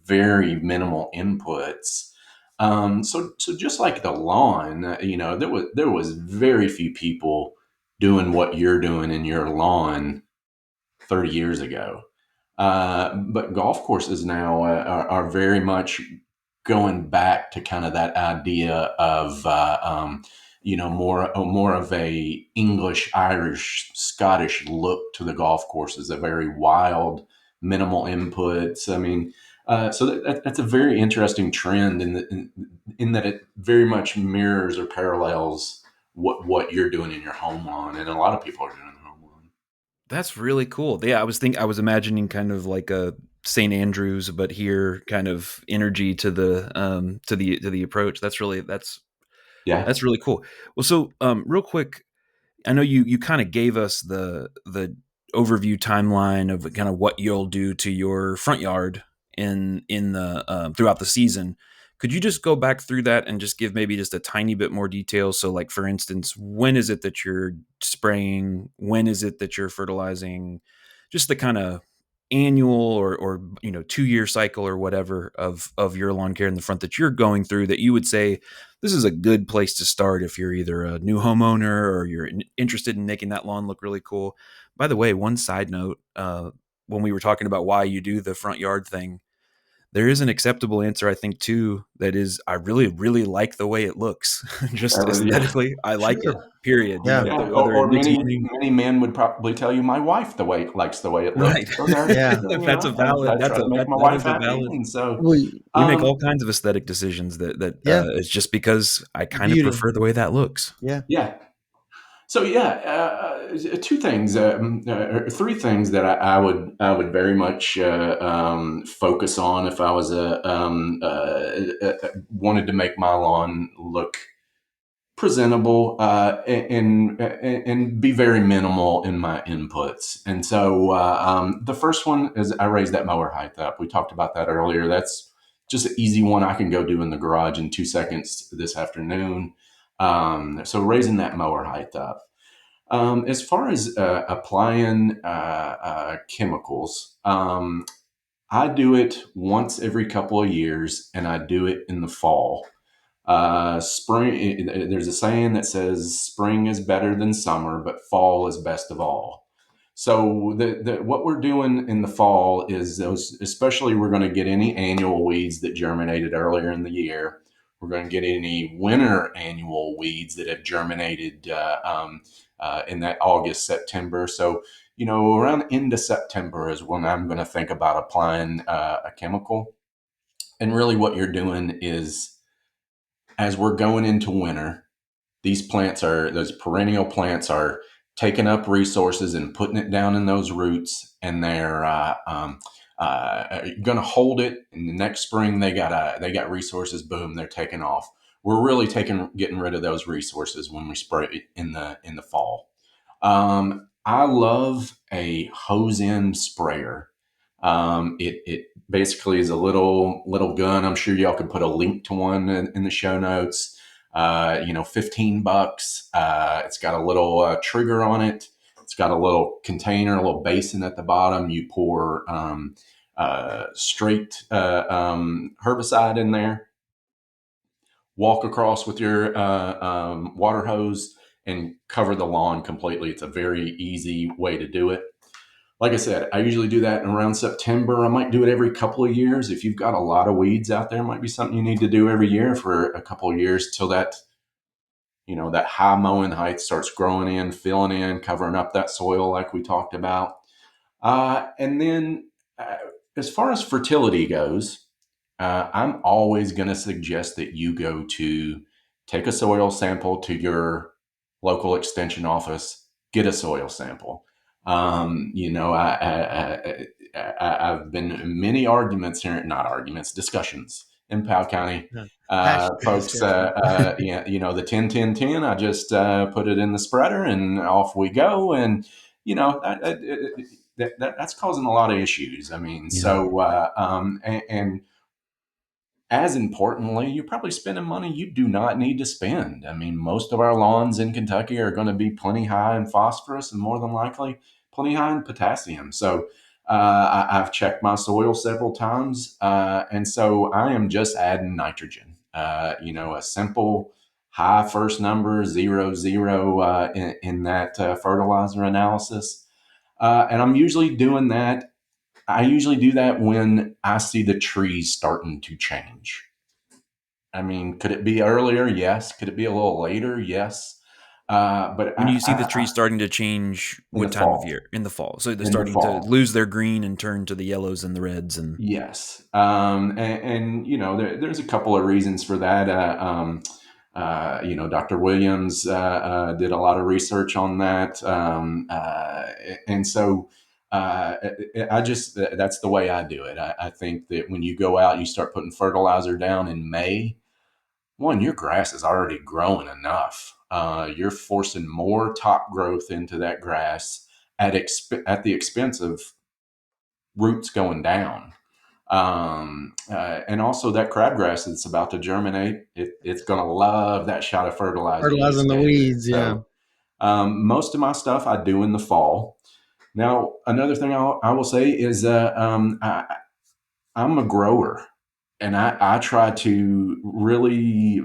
very minimal inputs. So just like the lawn, there was very few people doing what you're doing in your lawn 30 years ago. But golf courses now are very much going back to kind of that idea of more of a English, Irish, Scottish look to the golf courses. A very wild, minimal inputs. I mean, so that's a very interesting trend in that it very much mirrors or parallels what you're doing in your home lawn, and a lot of people are doing in their home lawn. That's really cool. Yeah, I was imagining kind of like a St. Andrews, but here kind of energy to the approach. Yeah. That's really cool. Well, so real quick, I know you kind of gave us the overview timeline of kind of what you'll do to your front yard in the throughout the season. Could you just go back through that and just give maybe just a tiny bit more detail? So, like, for instance, when is it that you're spraying? When is it that you're fertilizing? Just the kind of annual or 2-year cycle or whatever of your lawn care in the front that you're going through, that you would say this is a good place to start if you're either a new homeowner or you're interested in making that lawn look really cool. By the way, one side note, when we were talking about why you do the front yard thing, there is an acceptable answer, I think, too, that is, I really, really like the way it looks. Just Yeah. aesthetically, I like it, Sure. period. Yeah. Yeah, Whether it or makes many money. many men would probably tell you, "My wife likes the way it looks." Right. So there, Yeah. That's a valid, I try to make my that wife is a happy, valid. and so, We We make all um, kinds of aesthetic decisions yeah, it's just because I kind of beauty. prefer the way that looks. Yeah. yeah. So yeah, two things, or three things that I would very much focus on if I was wanted to make my lawn look presentable, and be very minimal in my inputs. And so the first one is I raised that mower height up. We talked about that earlier. That's just an easy one I can go do in the garage in 2 seconds this afternoon. So raising that mower height up. As far as applying chemicals, I do it once every couple of years, and I do it in the fall. There's a saying that says spring is better than summer, but fall is best of all. So what we're doing in the fall is those, especially we're going to get any annual weeds that germinated earlier in the year. We're going to get any winter annual weeds that have germinated in that August, September. So, around end of September is when I'm going to think about applying a chemical. And really what you're doing is, as we're going into winter, those perennial plants are taking up resources and putting it down in those roots, and they're going to hold it. And the next spring, they got resources. Boom, they're taking off. We're really getting rid of those resources when we spray it in the fall. I love a hose end sprayer. It basically is a little gun. I'm sure y'all could put a link to one in the show notes. $15. It's got a little trigger on it. It's got a little container, a little basin at the bottom. You pour straight herbicide in there. Walk across with your water hose and cover the lawn completely. It's a very easy way to do it. Like I said, I usually do that in around September. I might do it every couple of years. If you've got a lot of weeds out there, it might be something you need to do every year for a couple of years till that high mowing height starts growing in, filling in, covering up that soil like we talked about. And then uh, as far as fertility goes, I'm always going to suggest that you go to take a soil sample to your local extension office, get a soil sample. I've been in many arguments here, not arguments, discussions in Powell County. Yeah. Passionate Folks, discussion. yeah, the 10-10-10, I just put it in the spreader and off we go. And, that's causing a lot of issues. I mean, Yeah. so, and as importantly, you're probably spending money you do not need to spend. I mean, most of our lawns in Kentucky are going to be plenty high in phosphorus and more than likely plenty high in potassium. So I've checked my soil several times, and so I am just adding nitrogen. A simple high first number, 0, 0 in that fertilizer analysis. And I'm usually doing that. I usually do that when I see the trees starting to change. I mean, could it be earlier? Yes. Could it be a little later? Yes. But When you see the trees starting to change, in the what time of fall, year? In the fall. So they're in the starting to fall, lose their green and turn to the yellows and the reds. And yes. And there's a couple of reasons for that. Dr. Williams did a lot of research on that, and so that's the way I do it. I think that when you go out, you start putting fertilizer down in May. One, your grass is already growing enough. You're forcing more top growth into that grass at the expense of roots going down. And also that crabgrass that's about to germinate, it's going to love that shot of fertilizer you just Fertilizing the gave it. weeds. Yeah. So most of my stuff I do in the fall. Now, another thing I will say is I'm a grower, and I try to really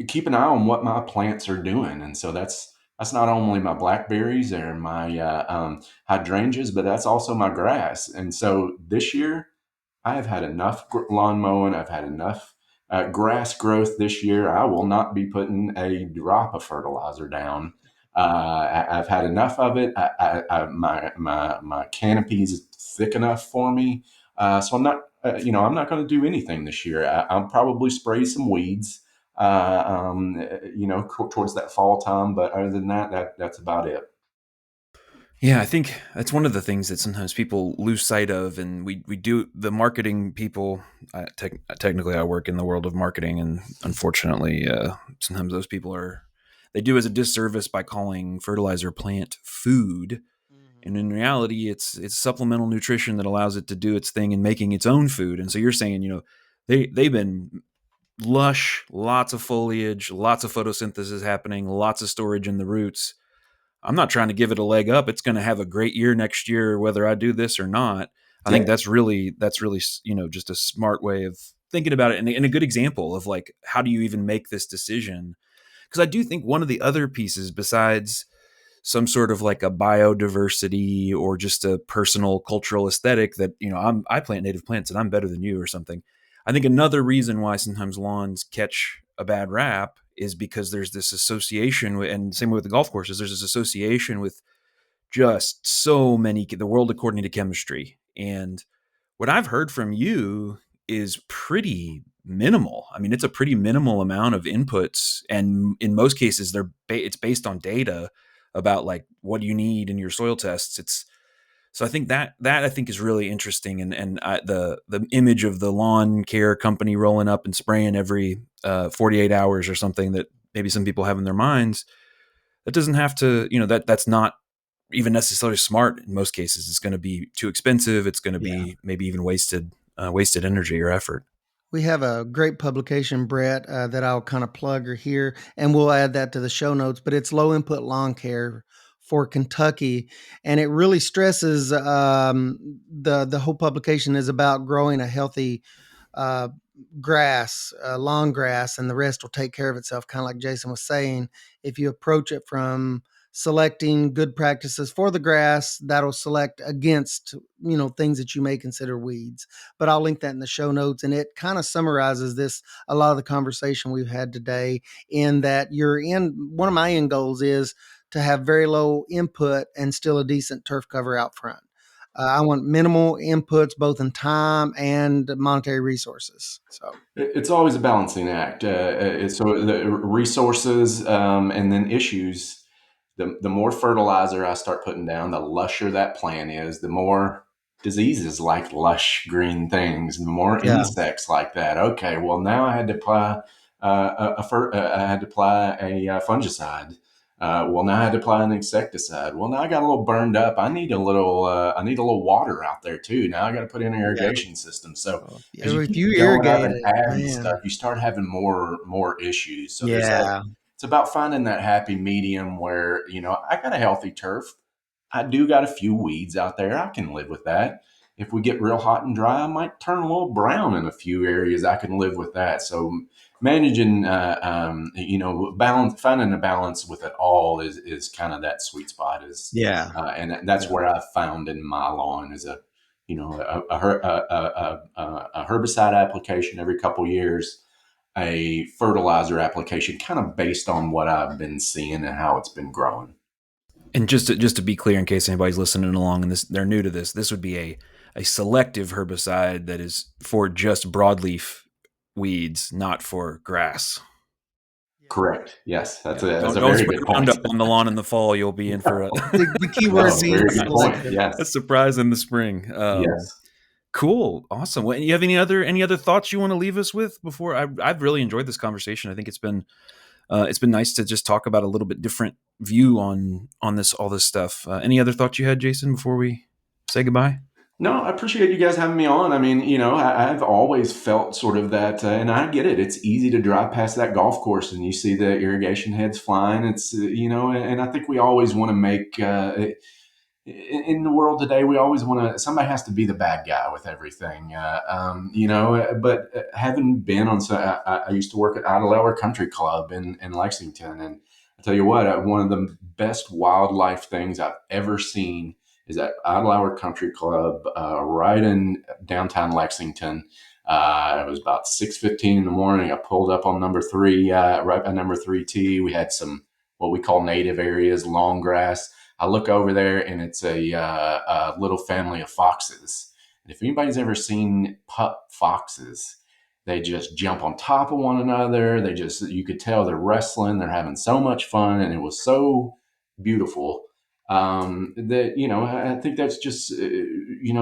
keep an eye on what my plants are doing. And so that's not only my blackberries or my hydrangeas, but that's also my grass. And so this year, I have had enough lawn mowing. I've had enough grass growth this year. I will not be putting a drop of fertilizer down. I've had enough of it. My canopy is thick enough for me, so I'm not. I'm not going to do anything this year. I'll probably spray some weeds, towards that fall time. But other than that, that's about it. Yeah, I think that's one of the things that sometimes people lose sight of, and we do the marketing people. Technically, I work in the world of marketing, and unfortunately, sometimes those people they do us a disservice by calling fertilizer plant food, and in reality, it's supplemental nutrition that allows it to do its thing in making its own food. And so you're saying, they've been lush, lots of foliage, lots of photosynthesis happening, lots of storage in the roots. I'm not trying to give it a leg up. It's going to have a great year next year, whether I do this or not. I think Yeah. that's really just a smart way of thinking about it, and a good example of like, how do you even make this decision? Because I do think one of the other pieces, besides some sort of like a biodiversity or just a personal cultural aesthetic, that I plant native plants and I'm better than you or something. I think another reason why sometimes lawns catch a bad rap is because there's this association with, and same way with the golf courses, there's this association with just so many, the world according to chemistry. And what I've heard from you is pretty minimal. I mean, it's a pretty minimal amount of inputs, and in most cases, it's based on data about like what you need in your soil tests. It's so I think that I think is really interesting, and the image of the lawn care company rolling up and spraying every 48 hours or something that maybe some people have in their minds, that doesn't have to, that's not even necessarily smart. In most cases, it's going to be too expensive. It's going to Yeah. be maybe even wasted energy or effort. We have a great publication, Brett, that I'll kind of plug or here, and we'll add that to the show notes. But it's Low Input Lawn Care for Kentucky, and it really stresses the whole publication is about growing a healthy uh, grass, lawn grass, and the rest will take care of itself. Kind of like Jason was saying, if you approach it from selecting good practices for the grass, that'll select against things that you may consider weeds. But I'll link that in the show notes, and it kind of summarizes this a lot of the conversation we've had today. In that, one of my end goals is to have very low input and still a decent turf cover out front. I want minimal inputs, both in time and monetary resources. So It's always a balancing act. So the resources, and then issues. The more fertilizer I start putting down, the lusher that plant is, the more diseases like lush green things, the more yeah, insects like that. Okay, well now I had to apply I had to apply a fungicide. Well, now I had to apply an insecticide. Well, now I got a little burned up. I need a little water out there too. Now I got to put in an yeah. irrigation system. So Well, as you if keep you going up irrigate and it, adding man, stuff, you start having more issues. So there's that. yeah, It's about finding that happy medium where, I got a healthy turf. I do got a few weeds out there. I can live with that. If we get real hot and dry, I might turn a little brown in a few areas. I can live with that. So managing, balance, finding a balance with it all is kind of that sweet spot. yeah, And that's yeah. where I've found in my lawn is a herbicide application every couple years, a fertilizer application, kind of based on what I've been seeing and how it's been growing. And just to be clear, in case anybody's listening along and they're new to this would be a selective herbicide that is for just broadleaf weeds, not for grass. Correct. Yes, that's Yeah, that's a don't very spray good point. Roundup on the lawn in the fall. You'll be in for The key word No, being very good point. selective. a Yes, surprise in the spring. yes. Cool, awesome. Well, you have any other thoughts you want to leave us with before? I've really enjoyed this conversation. I think it's been nice to just talk about a little bit different view on this all this stuff. Any other thoughts you had, Jason, before we say goodbye? No, I appreciate you guys having me on. I mean, I've always felt sort of that, and I get it. It's easy to drive past that golf course and you see the irrigation heads flying. It's, and I think we always want to make, in the world today, we always want to, somebody has to be the bad guy with everything, but having been on, so I used to work at Delilah Country Club in Lexington. And I tell you what, one of the best wildlife things I've ever seen is at Idlehour Country Club, right in downtown Lexington. It was about 6:15 in the morning. I pulled up on number 3, right by number 3T. We had some what we call native areas, long grass. I look over there, and it's a little family of foxes. And if anybody's ever seen pup foxes, they just jump on top of one another. You could tell they're wrestling. They're having so much fun, and it was so beautiful that I think that's just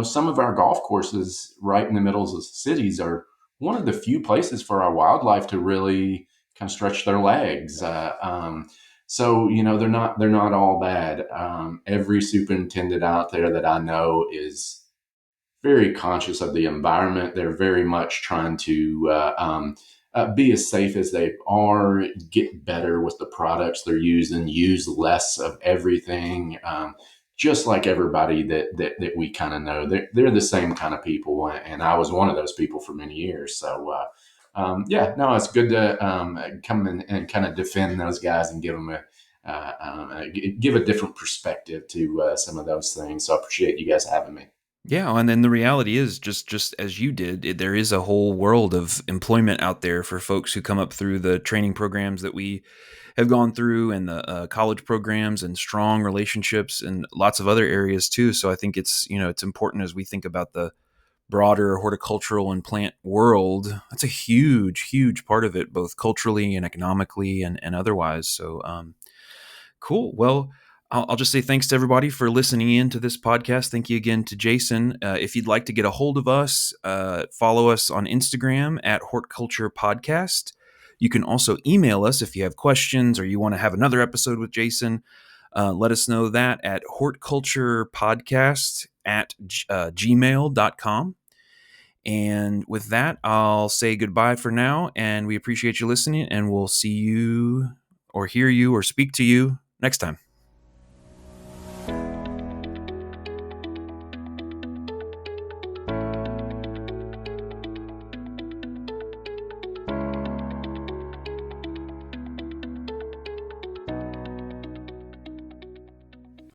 some of our golf courses right in the middles of cities are one of the few places for our wildlife to really kind of stretch their legs. So they're not all bad. Every superintendent out there that I know is very conscious of the environment. They're very much trying to be as safe as they are, get better with the products they're using, use less of everything. Just like everybody that we kind of know, they're the same kind of people, and I was one of those people for many years. So yeah, no, it's good to come in and kind of defend those guys and give them give a different perspective to some of those things. So I appreciate you guys having me. Yeah, and then the reality is just as you did, there is a whole world of employment out there for folks who come up through the training programs that we have gone through, and the college programs, and strong relationships, and lots of other areas too. So I think it's important as we think about the broader horticultural and plant world. That's a huge part of it, both culturally and economically and otherwise. So cool. Well, I'll just say thanks to everybody for listening in to this podcast. Thank you again to Jason. If you'd like to get a hold of us, follow us on Instagram at Horticulture Podcast. You can also email us if you have questions or you want to have another episode with Jason. Let us know that at horticulturepodcast at gmail.com. And with that, I'll say goodbye for now, and we appreciate you listening, and we'll see you or hear you or speak to you next time.